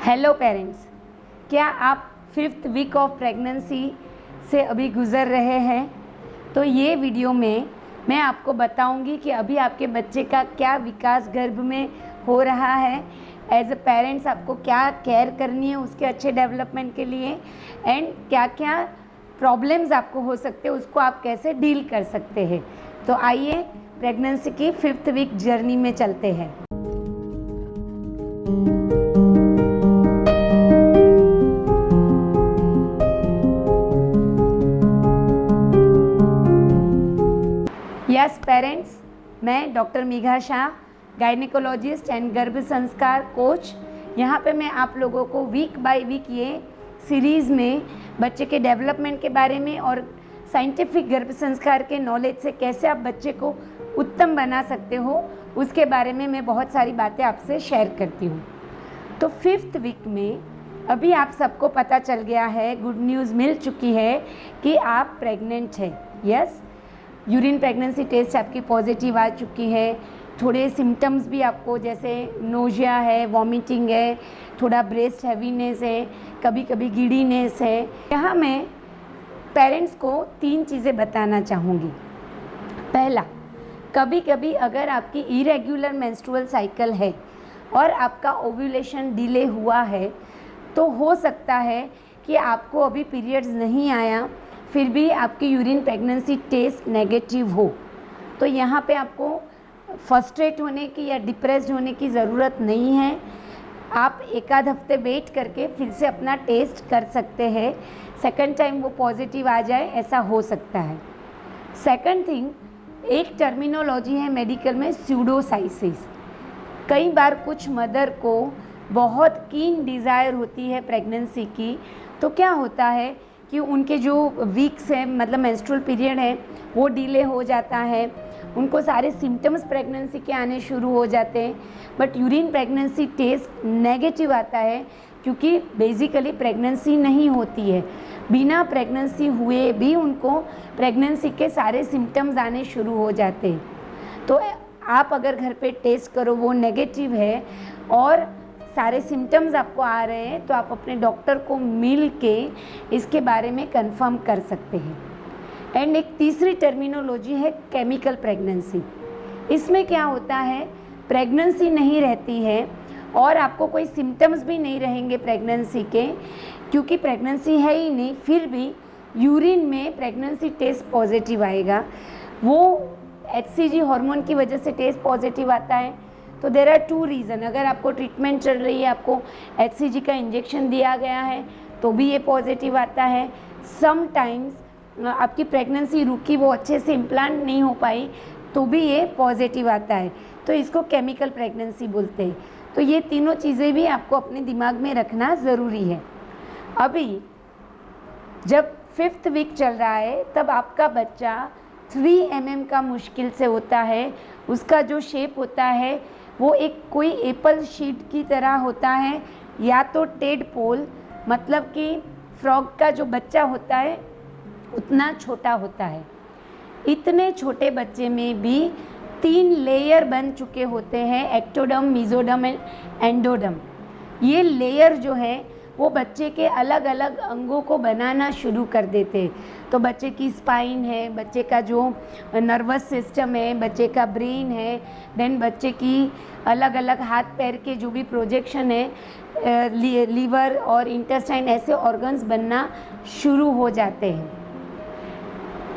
Hello parents, क्या आप 5th week of pregnancy से अभी गुज़र रहे हैं? तो ये वीडियो में मैं आपको बताऊंगी कि अभी आपके बच्चे का क्या विकास गर्भ में हो रहा है। एज अ पेरेंट्स आपको क्या केयर करनी है उसके अच्छे डेवलपमेंट के लिए, एंड क्या क्या प्रॉब्लम्स आपको हो सकते हैं, उसको आप कैसे डील कर सकते हैं। तो आइए प्रेगनेंसी की 5th वीक जर्नी में चलते हैं। यस पेरेंट्स, मैं doctor Megha Shah, gynaecologist and गर्भ संस्कार कोच। यहाँ पे मैं आप लोगों को वीक बाय वीक ये सीरीज़ में बच्चे के डेवलपमेंट के बारे में और साइंटिफिक गर्भ संस्कार के नॉलेज से कैसे आप बच्चे को उत्तम बना सकते हो उसके बारे में मैं बहुत सारी बातें आपसे शेयर करती हूँ। तो 5th वीक में अभी आप सबको पता चल गया है, गुड न्यूज़ मिल चुकी है कि आप प्रेग्नेंट हैं। यस, यूरिन प्रेगनेंसी टेस्ट आपकी पॉजिटिव आ चुकी है। थोड़े सिम्टम्स भी आपको, जैसे नोजिया है, वॉमिटिंग है, थोड़ा ब्रेस्ट हैवीनेस है, कभी कभी गिडीनेस है। यहाँ मैं पेरेंट्स को 3 चीज़ें बताना चाहूँगी। पहला, कभी कभी अगर आपकी इरेगुलर मेंस्ट्रुअल साइकिल है और आपका ओव्यूलेशन डिले हुआ है तो हो सकता है कि आपको अभी पीरियड्स नहीं आया, फिर भी आपकी यूरिन प्रेगनेंसी टेस्ट नेगेटिव हो। तो यहाँ पे आपको फ्रस्ट्रेट होने की या डिप्रेस्ड होने की ज़रूरत नहीं है। आप एक आध हफ्ते वेट करके फिर से अपना टेस्ट कर सकते हैं। सेकंड टाइम वो पॉजिटिव आ जाए, ऐसा हो सकता है। सेकंड थिंग, एक टर्मिनोलॉजी है मेडिकल में स्यूडोसाइसिस। कई बार कुछ मदर को बहुत कीन डिज़ायर होती है प्रेगनेंसी की, तो क्या होता है कि उनके जो वीक्स हैं, मतलब मेंस्ट्रुअल पीरियड है, वो डिले हो जाता है। उनको सारे सिम्टम्स प्रेगनेंसी के आने शुरू हो जाते हैं, but urine pregnancy test negative आता है क्योंकि बेसिकली प्रेगनेंसी नहीं होती है। बिना प्रेगनेंसी हुए भी उनको प्रेगनेंसी के सारे सिम्टम्स आने शुरू हो जाते हैं। तो आप अगर घर पे टेस्ट करो, वो नेगेटिव है और सारे सिम्टम्स आपको आ रहे हैं, तो आप अपने डॉक्टर को मिल के इसके बारे में कंफर्म कर सकते हैं। एंड एक तीसरी टर्मिनोलॉजी है केमिकल प्रेगनेंसी। इसमें क्या होता है, प्रेगनेंसी नहीं रहती है और आपको कोई सिम्टम्स भी नहीं रहेंगे प्रेगनेंसी के, क्योंकि प्रेगनेंसी है ही नहीं, फिर भी यूरिन में प्रेगनेंसी टेस्ट पॉजिटिव आएगा। वो HCG हार्मोन की वजह से टेस्ट पॉजिटिव आता है। तो देर आर 2 रीज़न। अगर आपको ट्रीटमेंट चल रही है, आपको HCG का इंजेक्शन दिया गया है, तो भी ये पॉजिटिव आता है। समटाइम्स आपकी प्रेगनेंसी रुकी, वो अच्छे से इम्प्लांट नहीं हो पाई, तो भी ये पॉजिटिव आता है। तो इसको केमिकल प्रेगनेंसी बोलते हैं। तो ये तीनों चीज़ें भी आपको अपने दिमाग में रखना ज़रूरी है। अभी जब 5th वीक चल रहा है, तब आपका बच्चा 3 mm का मुश्किल से होता है। उसका जो शेप होता है वो एक कोई एप्पल शीट की तरह होता है, या तो टेडपोल, मतलब कि फ्रॉग का जो बच्चा होता है उतना छोटा होता है। इतने छोटे बच्चे में भी 3 लेयर बन चुके होते हैं, एक्टोडर्म, मेसोडर्म एंड एंडोडर्म। ये लेयर जो है वो बच्चे के अलग अलग अंगों को बनाना शुरू कर देते हैं। तो बच्चे की स्पाइन है, बच्चे का जो नर्वस सिस्टम है, बच्चे का ब्रेन है, देन बच्चे की अलग अलग हाथ पैर के जो भी प्रोजेक्शन है, लीवर और इंटेस्टाइन, ऐसे ऑर्गन्स बनना शुरू हो जाते हैं।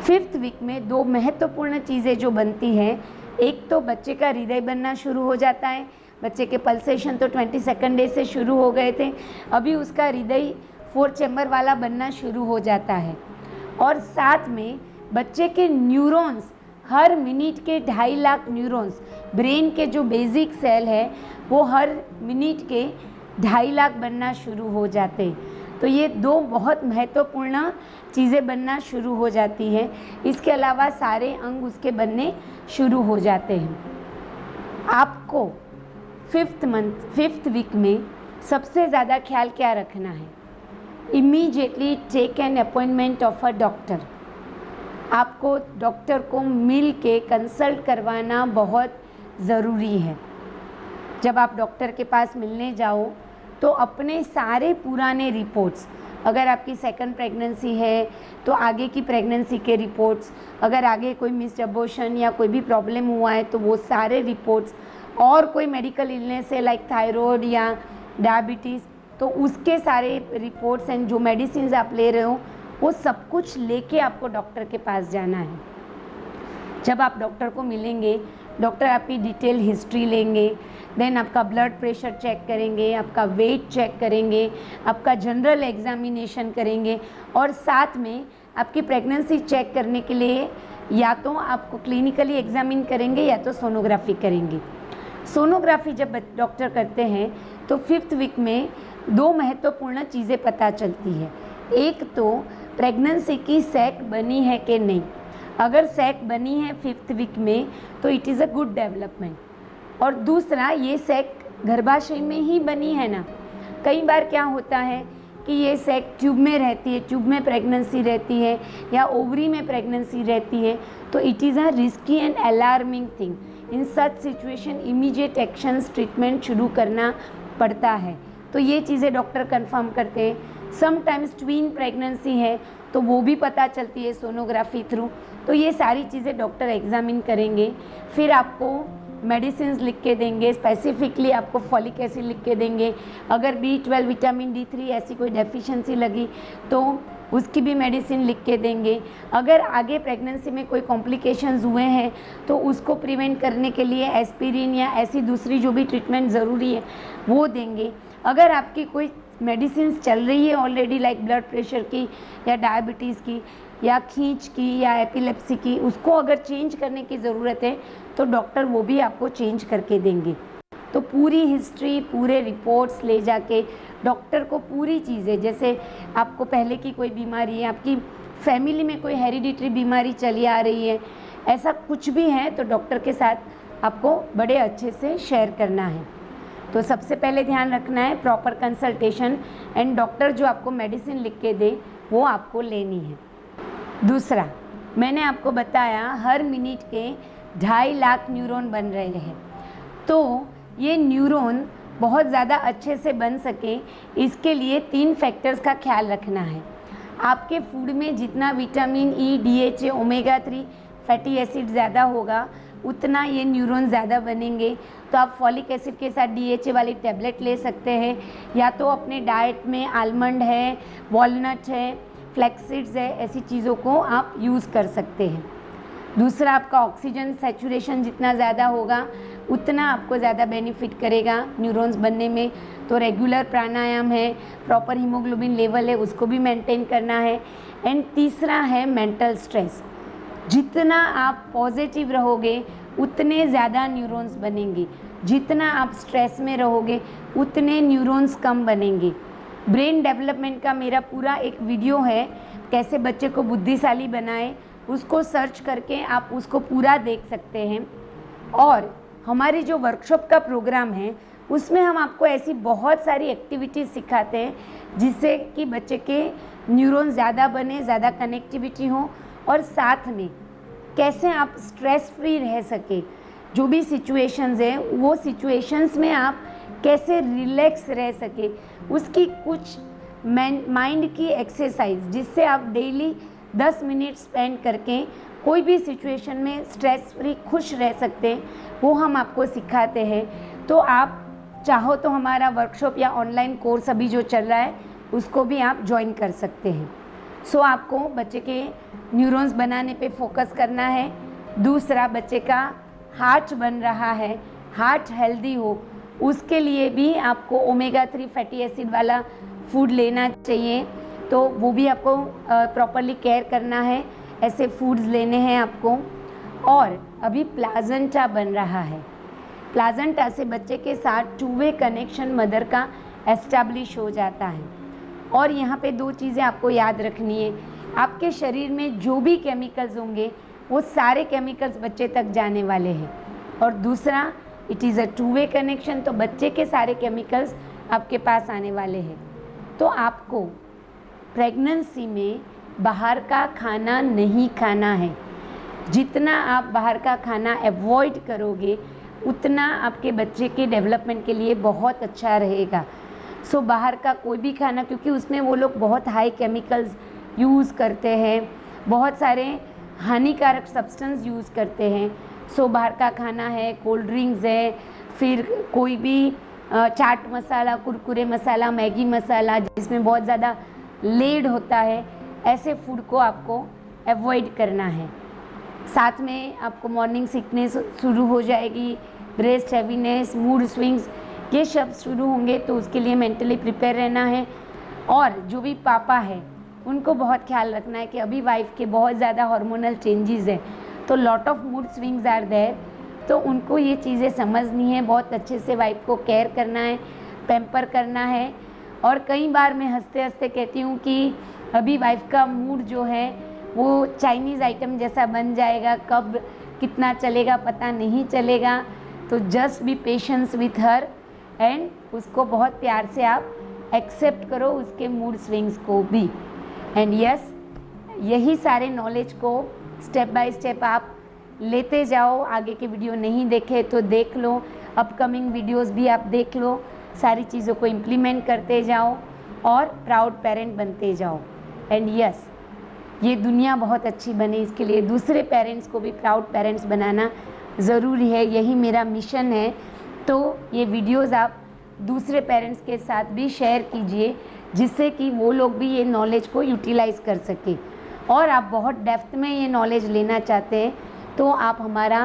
5th वीक में 2 महत्वपूर्ण चीज़ें जो बनती हैं, एक तो बच्चे का हृदय बनना शुरू हो जाता है। बच्चे के पल्सेशन तो 22nd डे से शुरू हो गए थे, अभी उसका हृदय 4 चैम्बर वाला बनना शुरू हो जाता है। और साथ में बच्चे के न्यूरॉन्स, हर मिनट के 2.5 लाख न्यूरॉन्स, ब्रेन के जो बेसिक सेल है वो हर मिनट के 2.5 लाख बनना शुरू हो जाते हैं। तो ये 2 बहुत महत्वपूर्ण चीज़ें बनना शुरू हो जाती हैं। इसके अलावा सारे अंग उसके बनने शुरू हो जाते हैं। आपको 5th वीक में सबसे ज़्यादा ख्याल क्या रखना है? Immediately take an appointment of a doctor. आपको डॉक्टर को मिल के कंसल्ट करवाना बहुत ज़रूरी है। जब आप डॉक्टर के पास मिलने जाओ तो अपने सारे पुराने रिपोर्ट्स, अगर आपकी सेकंड प्रेगनेंसी है तो आगे की प्रेगनेंसी के रिपोर्ट्स, अगर आगे कोई मिस्ड अबॉर्शन या कोई भी प्रॉब्लम हुआ है तो वो सारे रिपोर्ट्स, और कोई मेडिकल इलनेस है लाइक थायराइड या डायबिटीज़ तो उसके सारे रिपोर्ट्स एंड जो मेडिसिन आप ले रहे हो वो सब कुछ लेके आपको डॉक्टर के पास जाना है। जब आप डॉक्टर को मिलेंगे, डॉक्टर आपकी डिटेल हिस्ट्री लेंगे, देन आपका ब्लड प्रेशर चेक करेंगे, आपका वेट चेक करेंगे, आपका जनरल एग्जामिनेशन करेंगे और साथ में आपकी प्रेगनेंसी चेक करने के लिए या तो आपको क्लिनिकली एग्जामिन करेंगे या तो सोनोग्राफी करेंगे। सोनोग्राफी जब डॉक्टर करते हैं तो 5th वीक में 2 महत्वपूर्ण चीज़ें पता चलती है। एक तो प्रेगनेंसी की सैक बनी है कि नहीं। अगर सैक बनी है 5th वीक में तो it is a good development, और दूसरा ये सैक गर्भाशय में ही बनी है ना। कई बार क्या होता है कि ये सैक ट्यूब में रहती है, ट्यूब में प्रेगनेंसी रहती है या ओवरी में प्रेगनेंसी रहती है, तो it is a risky and alarming thing. In such situation immediate actions treatment शुरू करना पड़ता है। तो ये चीज़ें डॉक्टर कंफर्म करते हैं। समटाइम्स ट्विन प्रेगनेंसी है तो वो भी पता चलती है सोनोग्राफी थ्रू। तो ये सारी चीज़ें डॉक्टर एग्जामिन करेंगे, फिर आपको मेडिसिन लिख के देंगे। स्पेसिफिकली आपको फॉलिक एसिड लिख के देंगे। अगर B12 विटामिन D3 ऐसी कोई डेफिशिएंसी लगी तो उसकी भी मेडिसिन लिख के देंगे। अगर आगे प्रेगनेंसी में कोई कॉम्प्लिकेशंस हुए हैं तो उसको प्रिवेंट करने के लिए एस्पिरिन या ऐसी दूसरी जो भी ट्रीटमेंट ज़रूरी है वो देंगे। अगर आपकी कोई मेडिसिन चल रही है ऑलरेडी लाइक ब्लड प्रेशर की या डायबिटीज़ की या खींच की या एपिलेप्सी की, उसको अगर चेंज करने की ज़रूरत है तो डॉक्टर वो भी आपको चेंज करके देंगे। तो पूरी हिस्ट्री, पूरे रिपोर्ट्स ले जाके डॉक्टर को पूरी चीज़ें, जैसे आपको पहले की कोई बीमारी है, आपकी फैमिली में कोई हेरिडिटरी बीमारी चली आ रही है, ऐसा कुछ भी है तो डॉक्टर के साथ आपको बड़े अच्छे से शेयर करना है। तो सबसे पहले ध्यान रखना है प्रॉपर कंसल्टेशन एंड डॉक्टर जो आपको मेडिसिन लिख के दे वो आपको लेनी है। दूसरा, मैंने आपको बताया हर मिनट के 2.5 लाख न्यूरॉन बन रहे हैं। तो ये न्यूरॉन बहुत ज़्यादा अच्छे से बन सके इसके लिए 3 फैक्टर्स का ख्याल रखना है। आपके फूड में जितना vitamin E, DHA, omega 3 fatty acid ज़्यादा होगा उतना ये न्यूरॉन ज़्यादा बनेंगे। तो आप फॉलिक एसिड के साथ DHA वाली टैबलेट ले सकते हैं, या तो अपने डाइट में आलमंड है, वॉलनट है, फ्लैक्सीड्स है, ऐसी चीज़ों को आप यूज़ कर सकते हैं। दूसरा, आपका ऑक्सीजन सैचुरेशन जितना ज़्यादा होगा उतना आपको ज़्यादा बेनिफिट करेगा न्यूरॉन्स बनने में। तो रेगुलर प्राणायाम है, प्रॉपर हीमोग्लोबिन लेवल है उसको भी मेंटेन करना है। एंड तीसरा है मेंटल स्ट्रेस। जितना आप पॉजिटिव रहोगे उतने ज़्यादा न्यूरॉन्स बनेंगे, जितना आप स्ट्रेस में रहोगे उतने न्यूरॉन्स कम बनेंगे। ब्रेन डेवलपमेंट का मेरा पूरा एक वीडियो है, कैसे बच्चे को बुद्धिशाली बनाए, उसको सर्च करके आप उसको पूरा देख सकते हैं। और हमारी जो वर्कशॉप का प्रोग्राम है उसमें हम आपको ऐसी बहुत सारी एक्टिविटीज़ सिखाते हैं जिससे कि बच्चे के न्यूरॉन ज़्यादा बने, ज़्यादा कनेक्टिविटी हो, और साथ में कैसे आप स्ट्रेस फ्री रह सके। जो भी सिचुएशंस हैं वो सिचुएशंस में आप कैसे रिलैक्स रह सके, उसकी कुछ माइंड की एक्सरसाइज जिससे आप डेली 10 मिनट स्पेंड करके कोई भी सिचुएशन में स्ट्रेस फ्री खुश रह सकते हैं, वो हम आपको सिखाते हैं। तो आप चाहो तो हमारा वर्कशॉप या ऑनलाइन कोर्स अभी जो चल रहा है उसको भी आप ज्वाइन कर सकते हैं। सो आपको बच्चे के न्यूरॉन्स बनाने पे फोकस करना है। दूसरा, बच्चे का हार्ट बन रहा है, हार्ट हेल्दी हो, उसके लिए भी आपको ओमेगा 3 फैटी एसिड वाला फूड लेना चाहिए। तो वो भी आपको प्रॉपरली केयर करना है, ऐसे फूड्स लेने हैं आपको। और अभी प्लाज़ेंटा बन रहा है, प्लाज़ेंटा से बच्चे के साथ 2 वे कनेक्शन मदर का एस्टैब्लिश हो जाता है। और यहाँ पे 2 चीज़ें आपको याद रखनी है, आपके शरीर में जो भी केमिकल्स होंगे वो सारे केमिकल्स बच्चे तक जाने वाले हैं। और दूसरा, it is a 2 way connection, तो बच्चे के सारे केमिकल्स आपके पास आने वाले हैं। तो आपको प्रेगनेंसी में बाहर का खाना नहीं खाना है। जितना आप बाहर का खाना अवॉइड करोगे उतना आपके बच्चे के डेवलपमेंट के लिए बहुत अच्छा रहेगा। सो बाहर का कोई भी खाना, क्योंकि उसमें वो लोग बहुत हाई केमिकल्स यूज़ करते हैं, बहुत सारे हानिकारक सब्सटेंस यूज़ करते हैं। सो बाहर का खाना है, कोल्ड ड्रिंक्स है, फिर कोई भी चाट मसाला, कुरकुरे मसाला, मैगी मसाला जिसमें बहुत ज़्यादा लेड होता है, ऐसे फूड को आपको अवॉइड करना है। साथ में आपको मॉर्निंग सिकनेस शुरू हो जाएगी, ब्रेस्ट हैवीनेस, मूड स्विंग्स, ये शब्द शुरू होंगे, तो उसके लिए मेंटली प्रिपेयर रहना है। और जो भी पापा है उनको बहुत ख्याल रखना है कि अभी वाइफ के बहुत ज़्यादा हार्मोनल चेंजेस हैं, तो lot of mood swings are there, तो उनको ये चीज़ें समझनी है, बहुत अच्छे से वाइफ को केयर करना है, पैम्पर करना है। और कई बार मैं हंसते हंसते कहती हूँ कि अभी वाइफ का मूड जो है वो चाइनीज़ आइटम जैसा बन जाएगा, कब कितना चलेगा पता नहीं चलेगा, तो just be patience with her and उसको बहुत प्यार से आप एक्सेप्ट करो, उसके मूड स्विंग्स को भी। एंड यस, यही सारे नॉलेज को स्टेप बाय स्टेप आप लेते जाओ। आगे के वीडियो नहीं देखे तो देख लो, अपकमिंग वीडियोस भी आप देख लो, सारी चीज़ों को इम्प्लीमेंट करते जाओ और प्राउड पेरेंट बनते जाओ। एंड यस, ये दुनिया बहुत अच्छी बने, इसके लिए दूसरे पेरेंट्स को भी प्राउड पेरेंट्स बनाना ज़रूरी है, यही मेरा मिशन है। तो ये वीडियोस आप दूसरे पेरेंट्स के साथ भी शेयर कीजिए, जिससे कि वो लोग भी ये नॉलेज को यूटिलाइज़ कर सके। और आप बहुत डेप्थ में ये नॉलेज लेना चाहते हैं तो आप हमारा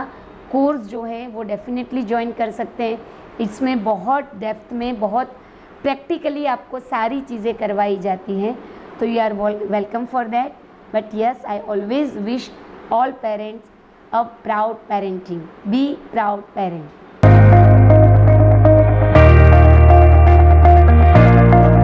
कोर्स जो है वो डेफिनेटली ज्वाइन कर सकते हैं। इसमें बहुत डेप्थ में, बहुत प्रैक्टिकली आपको सारी चीज़ें करवाई जाती हैं, तो you are welcome for that. But yes, I always wish all parents a proud parenting. Be proud parent.